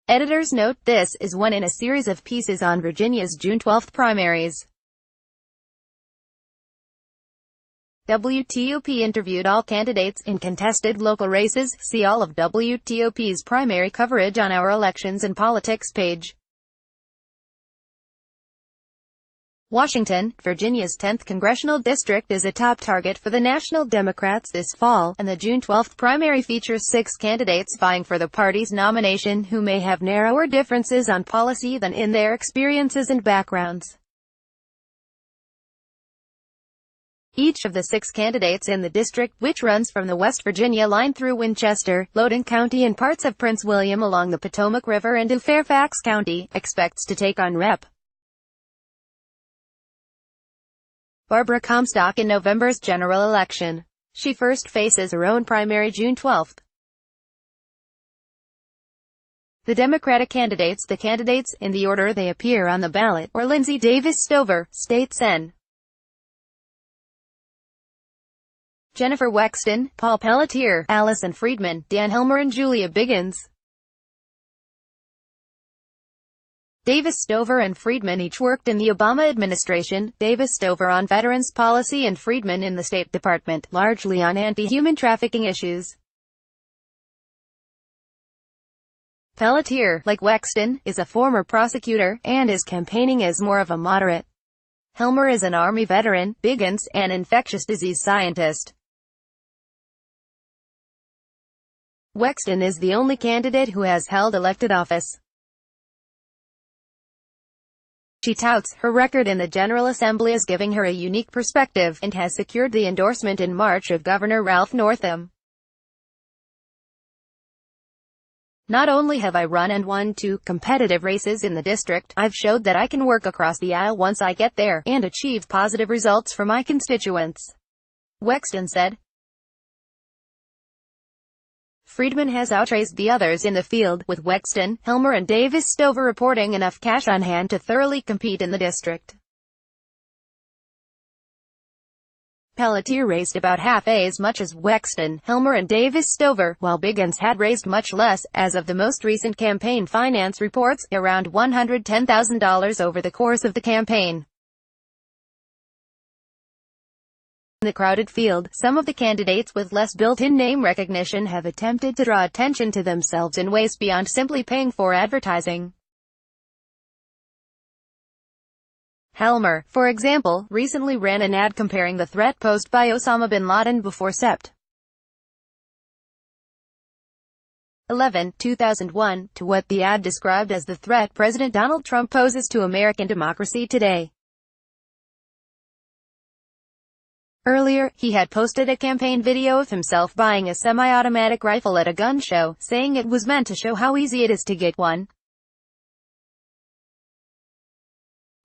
Editor's note: this is one in a series of pieces on Virginia's June 12 primaries. WTOP interviewed all candidates in contested local races. See all of WTOP's primary coverage on our Elections and Politics page. Washington, Virginia's 10th congressional district is a top target for the National Democrats this fall, and the June 12 primary features 6 candidates vying for the party's nomination who may have narrower differences on policy than in their experiences and backgrounds. Each of the 6 candidates in the district, which runs from the West Virginia line through Winchester, Loudoun County and parts of Prince William along the Potomac River into Fairfax County, expects to take on Rep. Barbara Comstock in November's general election. She first faces her own primary June 12. The Democratic candidates, the candidates, in the order they appear on the ballot, or Lindsay Davis Stover, State Sen. Jennifer Wexton, Paul Pelletier, Allison Friedman, Dan Helmer and Julia Biggins. Davis Stover and Friedman each worked in the Obama administration, Davis Stover on veterans policy and Friedman in the State Department, largely on anti-human trafficking issues. Pelletier, like Wexton, is a former prosecutor, and is campaigning as more of a moderate. Helmer is an Army veteran, Biggins, an infectious disease scientist. Wexton is the only candidate who has held elected office. She touts her record in the General Assembly as giving her a unique perspective, and has secured the endorsement in March of Governor Ralph Northam. Not only have I run and won 2 competitive races in the district, I've showed that I can work across the aisle once I get there, and achieve positive results for my constituents, Wexton said. Friedman has outraced the others in the field, with Wexton, Helmer and Davis Stover reporting enough cash on hand to thoroughly compete in the district. Pelletier raised about half as much as Wexton, Helmer and Davis Stover, while Biggins had raised much less, as of the most recent campaign finance reports, around $110,000 over the course of the campaign. In the crowded field, some of the candidates with less built-in name recognition have attempted to draw attention to themselves in ways beyond simply paying for advertising. Helmer, for example, recently ran an ad comparing the threat posed by Osama bin Laden before Sept. 11, 2001, to what the ad described as the threat President Donald Trump poses to American democracy today. Earlier, he had posted a campaign video of himself buying a semi-automatic rifle at a gun show, saying it was meant to show how easy it is to get one.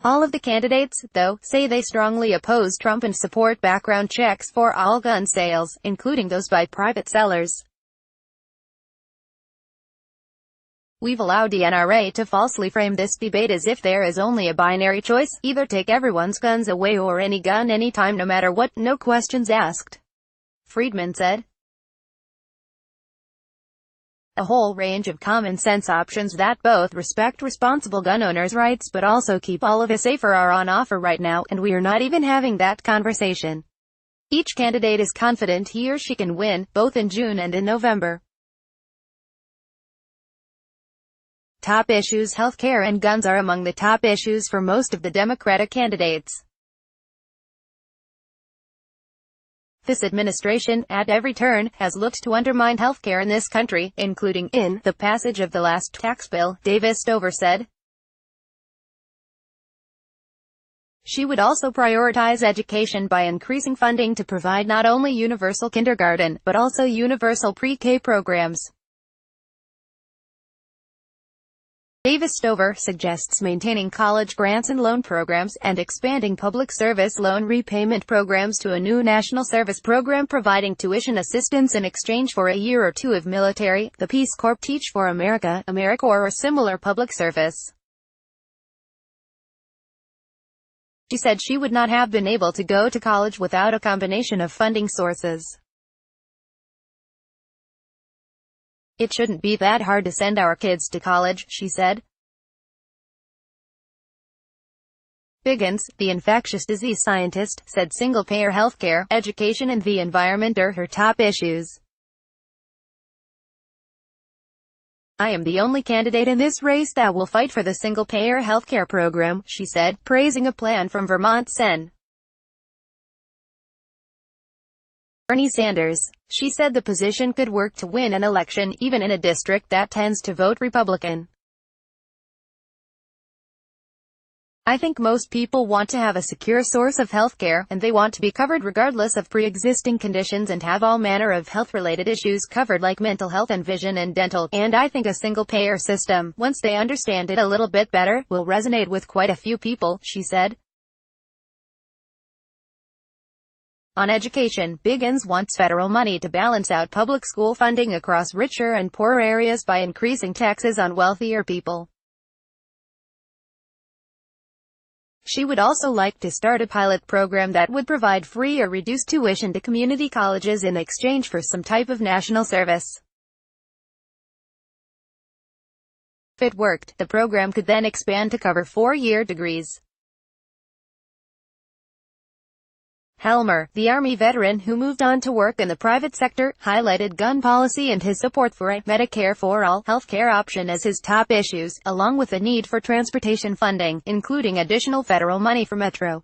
All of the candidates, though, say they strongly oppose Trump and support background checks for all gun sales, including those by private sellers. We've allowed the NRA to falsely frame this debate as if there is only a binary choice, either take everyone's guns away or any gun anytime no matter what, no questions asked, Friedman said. A whole range of common-sense options that both respect responsible gun owners' rights but also keep all of us safer are on offer right now, and we are not even having that conversation. Each candidate is confident he or she can win, both in June and in November. Top issues: healthcare and guns are among the top issues for most of the Democratic candidates. This administration, at every turn, has looked to undermine healthcare in this country, including in the passage of the last tax bill, Davis Stover said. She would also prioritize education by increasing funding to provide not only universal kindergarten, but also universal pre-K programs. Davis Stover suggests maintaining college grants and loan programs, and expanding public service loan repayment programs to a new national service program providing tuition assistance in exchange for a year or 2 of military, the Peace Corps, Teach for America, AmeriCorps or similar public service. She said she would not have been able to go to college without a combination of funding sources. It shouldn't be that hard to send our kids to college, she said. Biggins, the infectious disease scientist, said single-payer healthcare, education and the environment are her top issues. I am the only candidate in this race that will fight for the single-payer healthcare program, she said, praising a plan from Vermont Sen. Bernie Sanders. She said the position could work to win an election, even in a district that tends to vote Republican. I think most people want to have a secure source of health care, and they want to be covered regardless of pre-existing conditions and have all manner of health-related issues covered like mental health and vision and dental, and I think a single-payer system, once they understand it a little bit better, will resonate with quite a few people, she said. On education, Biggins wants federal money to balance out public school funding across richer and poorer areas by increasing taxes on wealthier people. She would also like to start a pilot program that would provide free or reduced tuition to community colleges in exchange for some type of national service. If it worked, the program could then expand to cover 4-year degrees. Helmer, the Army veteran who moved on to work in the private sector, highlighted gun policy and his support for a Medicare for All healthcare option as his top issues, along with the need for transportation funding, including additional federal money for Metro.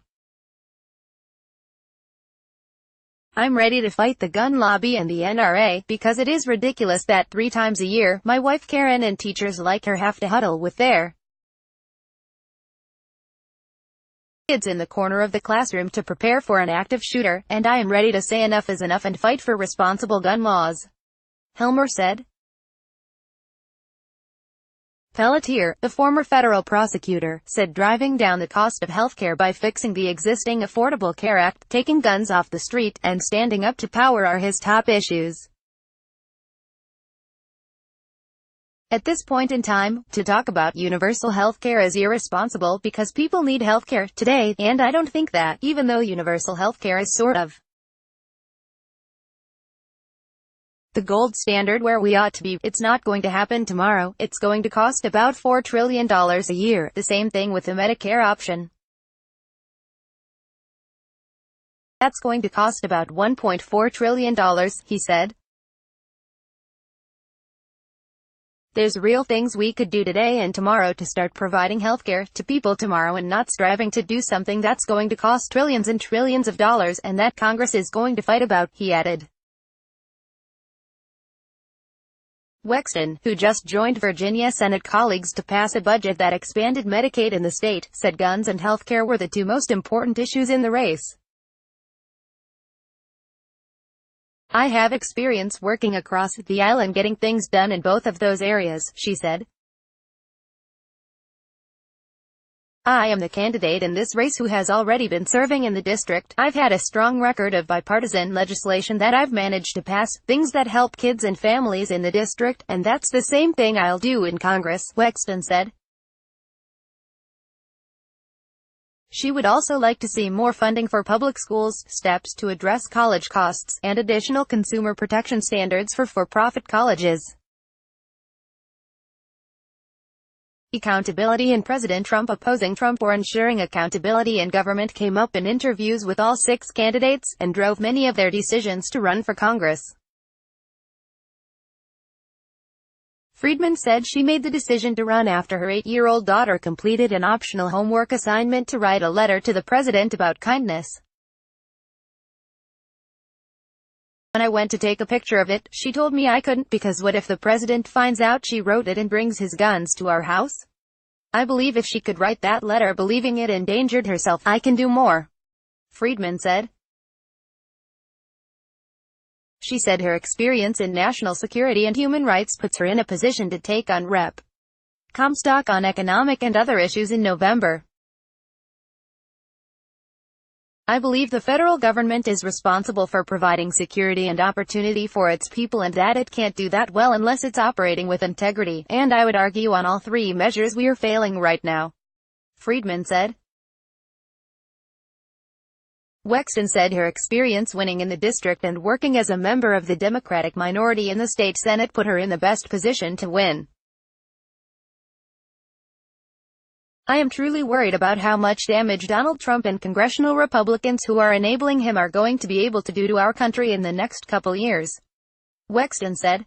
I'm ready to fight the gun lobby and the NRA, because it is ridiculous that 3 times a year, my wife Karen and teachers like her have to huddle with their kids in the corner of the classroom to prepare for an active shooter, and I am ready to say enough is enough and fight for responsible gun laws, Helmer said. Pelletier, the former federal prosecutor, said driving down the cost of healthcare by fixing the existing Affordable Care Act, taking guns off the street, and standing up to power are his top issues. At this point in time, to talk about universal healthcare is irresponsible because people need healthcare today, and I don't think that, even though universal healthcare is sort of the gold standard where we ought to be, it's not going to happen tomorrow. It's going to cost about $4 trillion a year, the same thing with the Medicare option. That's going to cost about $1.4 trillion, he said. There's real things we could do today and tomorrow to start providing healthcare to people tomorrow and not striving to do something that's going to cost trillions and trillions of dollars and that Congress is going to fight about, he added. Wexton, who just joined Virginia Senate colleagues to pass a budget that expanded Medicaid in the state, said guns and healthcare were the 2 most important issues in the race. I have experience working across the aisle and getting things done in both of those areas, she said. I am the candidate in this race who has already been serving in the district. I've had a strong record of bipartisan legislation that I've managed to pass, things that help kids and families in the district, and that's the same thing I'll do in Congress, Wexton said. She would also like to see more funding for public schools, steps to address college costs, and additional consumer protection standards for-profit colleges. Accountability and President Trump opposing Trump or ensuring accountability in government came up in interviews with all 6 candidates, and drove many of their decisions to run for Congress. Friedman said she made the decision to run after her 8-year-old daughter completed an optional homework assignment to write a letter to the president about kindness. When I went to take a picture of it, she told me I couldn't because what if the president finds out she wrote it and brings his guns to our house? I believe if she could write that letter believing it endangered herself, I can do more, Friedman said. She said her experience in national security and human rights puts her in a position to take on Rep. Comstock on economic and other issues in November. I believe the federal government is responsible for providing security and opportunity for its people and that it can't do that well unless it's operating with integrity, and I would argue on all 3 measures we are failing right now, Friedman said. Wexton said her experience winning in the district and working as a member of the Democratic minority in the state Senate put her in the best position to win. I am truly worried about how much damage Donald Trump and congressional Republicans who are enabling him are going to be able to do to our country in the next couple years, Wexton said.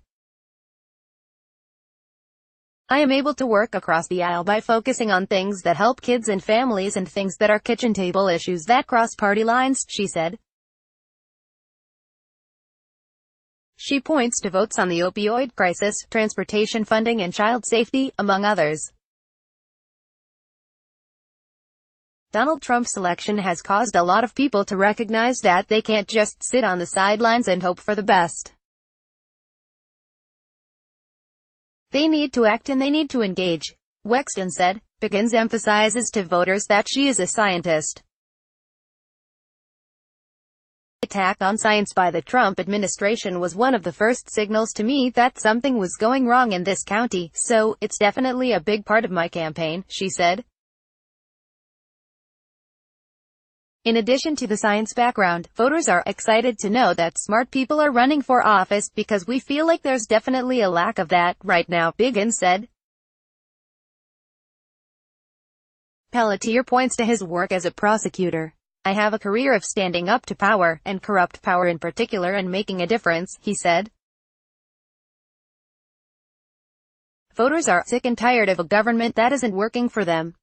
I am able to work across the aisle by focusing on things that help kids and families and things that are kitchen table issues that cross party lines, she said. She points to votes on the opioid crisis, transportation funding and child safety, among others. Donald Trump's election has caused a lot of people to recognize that they can't just sit on the sidelines and hope for the best. They need to act and they need to engage, Wexton said. Pickens emphasizes to voters that she is a scientist. The attack on science by the Trump administration was one of the first signals to me that something was going wrong in this county, so it's definitely a big part of my campaign, she said. In addition to the science background, voters are excited to know that smart people are running for office because we feel like there's definitely a lack of that right now, Pickens said. Pelletier points to his work as a prosecutor. I have a career of standing up to power, and corrupt power in particular, and making a difference, he said. Voters are sick and tired of a government that isn't working for them.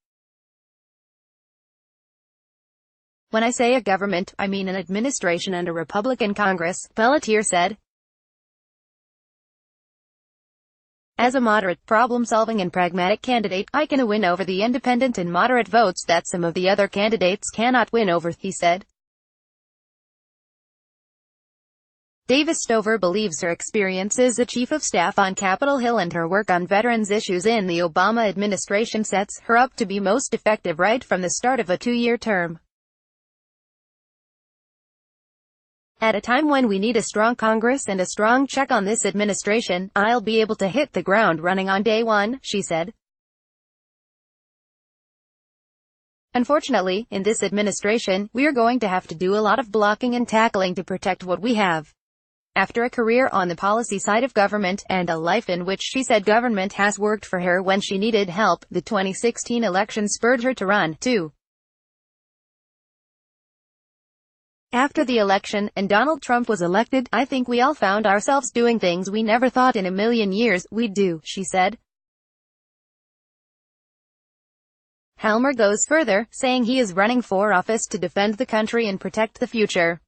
When I say a government, I mean an administration and a Republican Congress, Pelletier said. As a moderate, problem-solving and pragmatic candidate, I can win over the independent and moderate votes that some of the other candidates cannot win over, he said. Davis Stover believes her experience as a chief of staff on Capitol Hill and her work on veterans issues in the Obama administration sets her up to be most effective right from the start of a two-year term. At a time when we need a strong Congress and a strong check on this administration, I'll be able to hit the ground running on day one, she said. Unfortunately, in this administration, we're going to have to do a lot of blocking and tackling to protect what we have. After a career on the policy side of government, and a life in which she said government has worked for her when she needed help, the 2016 election spurred her to run, too. After the election, and Donald Trump was elected, I think we all found ourselves doing things we never thought in a million years we'd do, she said. Helmer goes further, saying he is running for office to defend the country and protect the future.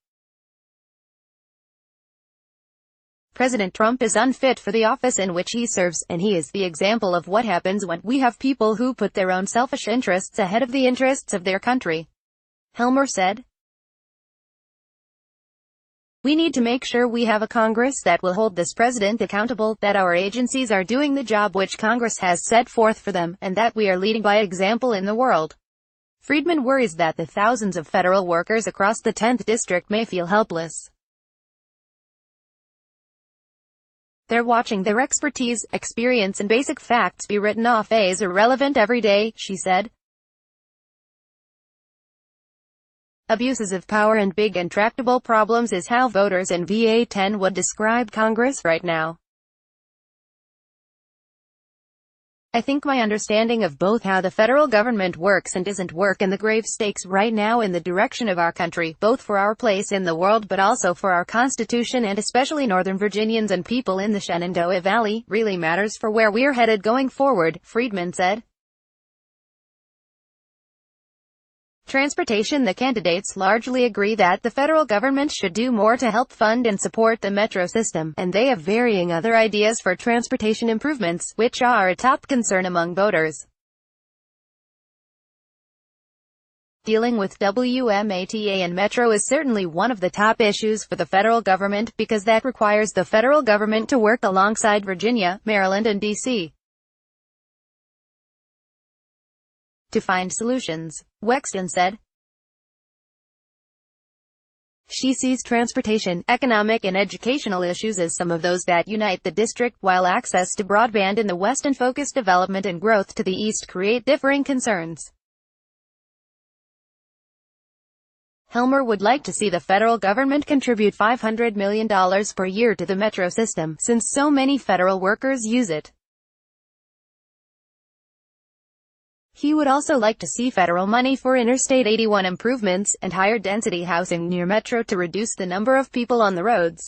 President Trump is unfit for the office in which he serves, and he is the example of what happens when we have people who put their own selfish interests ahead of the interests of their country, Helmer said. We need to make sure we have a Congress that will hold this president accountable, that our agencies are doing the job which Congress has set forth for them, and that we are leading by example in the world. Friedman worries that the thousands of federal workers across the 10th district may feel helpless. They're watching their expertise, experience and basic facts be written off as irrelevant every day, she said. Abuses of power and big intractable problems is how voters in VA 10 would describe Congress right now. I think my understanding of both how the federal government works and doesn't work and the grave stakes right now in the direction of our country, both for our place in the world but also for our Constitution and especially Northern Virginians and people in the Shenandoah Valley, really matters for where we're headed going forward, Friedman said. Transportation. The candidates largely agree that the federal government should do more to help fund and support the metro system, and they have varying other ideas for transportation improvements, which are a top concern among voters. Dealing with WMATA and Metro is certainly one of the top issues for the federal government, because that requires the federal government to work alongside Virginia, Maryland and D.C. to find solutions, Wexton said. She sees transportation, economic and educational issues as some of those that unite the district, while access to broadband in the west and focused development and growth to the east create differing concerns. Helmer would like to see the federal government contribute $500 million per year to the metro system, since so many federal workers use it. He would also like to see federal money for Interstate 81 improvements, and higher density housing near Metro to reduce the number of people on the roads.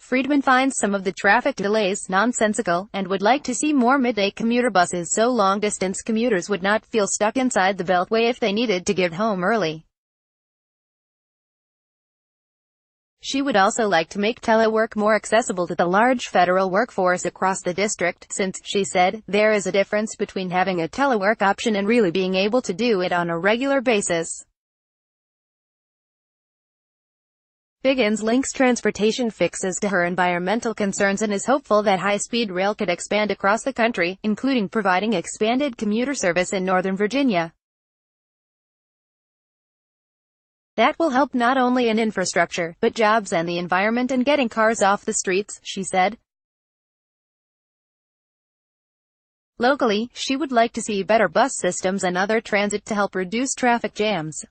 Friedman finds some of the traffic delays nonsensical, and would like to see more midday commuter buses so long-distance commuters would not feel stuck inside the Beltway if they needed to get home early. She would also like to make telework more accessible to the large federal workforce across the district, since, she said, there is a difference between having a telework option and really being able to do it on a regular basis. Biggins links transportation fixes to her environmental concerns and is hopeful that high-speed rail could expand across the country, including providing expanded commuter service in Northern Virginia. That will help not only in infrastructure, but jobs and the environment and getting cars off the streets, she said. Locally, she would like to see better bus systems and other transit to help reduce traffic jams.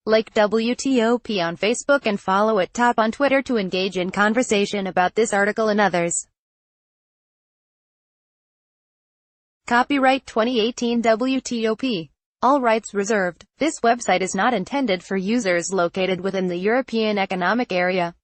Like WTOP on Facebook and follow at Top on Twitter to engage in conversation about this article and others. Copyright 2018 WTOP. All rights reserved. This website is not intended for users located within the European Economic Area.